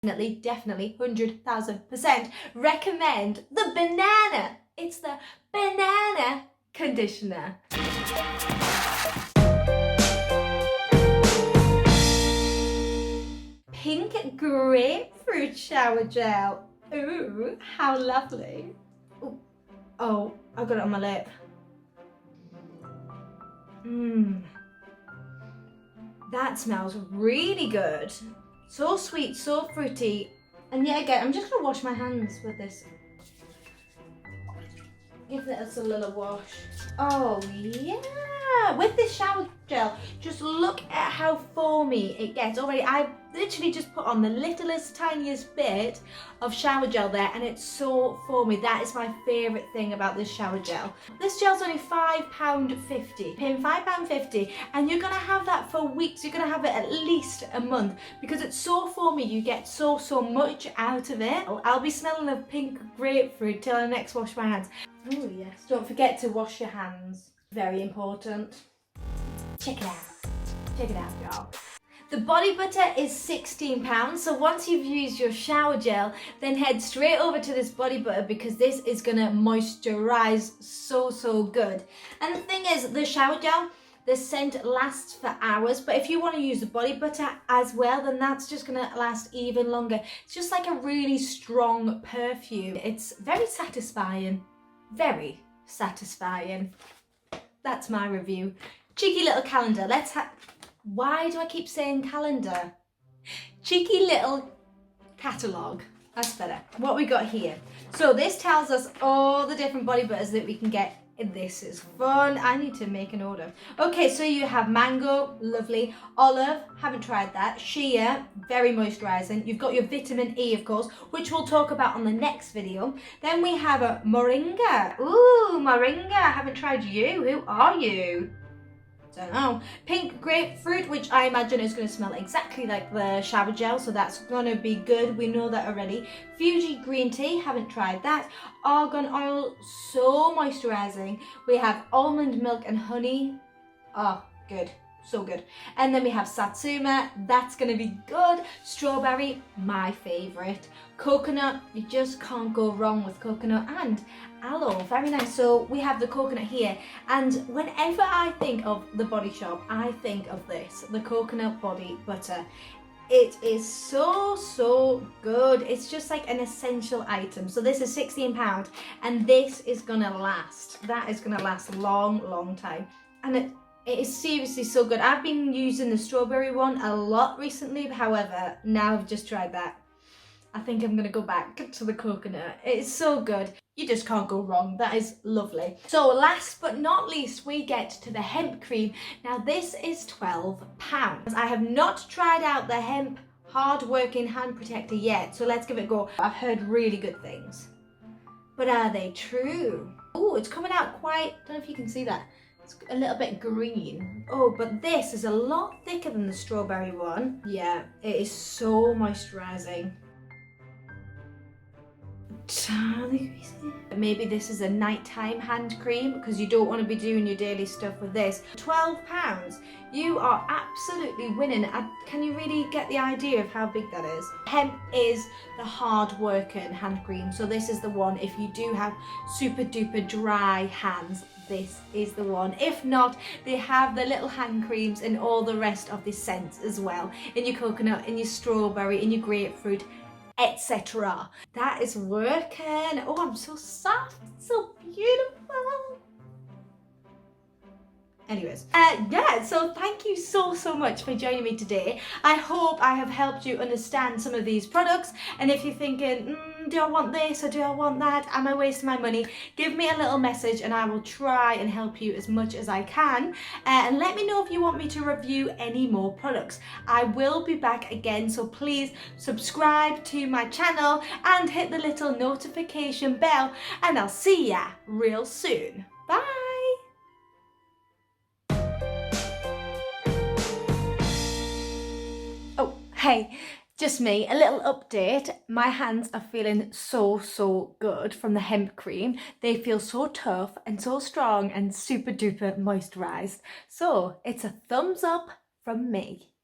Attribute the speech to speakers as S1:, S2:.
S1: definitely 100,000% recommend the banana. It's the banana conditioner. Pink grapefruit shower gel. Ooh, how lovely. Ooh. Oh, I got it on my lip. That smells really good. So sweet, so fruity. And yet again, I'm just gonna wash my hands with this. Give this a little wash. Oh yeah, with this shower gel, just look at how foamy it gets already. I literally just put on the littlest, tiniest bit of shower gel there and it's so foamy. That is my favourite thing about this shower gel. This gel's only £5.50. Paying £5.50 and you're gonna have that for weeks. You're gonna have it at least a month because it's so foamy. You get so much out of it. I'll be smelling of pink grapefruit till I next wash my hands. Oh yes, don't forget to wash your hands. Very important. Check it out y'all. The body butter is £16, so once you've used your shower gel, then head straight over to this body butter because this is gonna moisturize so good. And the thing is, the shower gel, the scent lasts for hours, but if you want to use the body butter as well, then that's just gonna last even longer. It's just like a really strong perfume. It's very satisfying. Very satisfying. That's my review. Cheeky little calendar. Why do I keep saying calendar? Cheeky little catalogue. That's better. What we got here. So this tells us all the different body butters that we can get. This is fun. I need to make an order. Okay, so you have mango, lovely. Olive, haven't tried that. Shea, very moisturising. You've got your vitamin E, of course, which we'll talk about on the next video. Then we have a moringa. Ooh, moringa, haven't tried you. Who are you? Don't know. Pink grapefruit, which I imagine is going to smell exactly like the shower gel, so that's going to be good. We know that already. Fuji green tea, haven't tried that. Argan oil, so moisturising. We have almond milk and honey. Oh, good. So good. And then we have satsuma, that's going to be good. Strawberry, my favourite. Coconut, you just can't go wrong with coconut. And aloe, very nice. So we have the coconut here, and whenever I think of the Body Shop, I think of this, the coconut body butter. It is so good. It's just like an essential item. So this is £16 and this is gonna last. That is gonna last a long time. And it is seriously so good. I've been using the strawberry one a lot recently, however, now I've just tried that. I think I'm gonna go back to the coconut. It's so good. You just can't go wrong. That is lovely. So last but not least, we get to the hemp cream. Now this is £12. I have not tried out the hemp hard working hand protector yet, so let's give it a go. I've heard really good things. But are they true? Oh, it's coming out quite, don't know if you can see that. It's a little bit green. Oh, but this is a lot thicker than the strawberry one. Yeah, it is so moisturising. Maybe this is a nighttime hand cream because you don't want to be doing your daily stuff with this. £12. You are absolutely winning. Can you really get the idea of how big that is? Hemp is the hard working hand cream. So this is the one if you do have super duper dry hands. This is the one. If not, they have the little hand creams and all the rest of the scents as well. In your coconut, in your strawberry, in your grapefruit, etc. That is working. Oh, I'm so soft, so beautiful. Anyways, yeah, so thank you so much for joining me today. I hope I have helped you understand some of these products, and if you're thinking, do I want this or do I want that? Am I wasting my money? Give me a little message and I will try and help you as much as I can. And let me know if you want me to review any more products. I will be back again, so please subscribe to my channel and hit the little notification bell, and I'll see ya real soon. Bye! Hey, just me, a little update. My hands are feeling so good from the hemp cream. They feel so tough and so strong and super duper moisturised. So it's a thumbs up from me.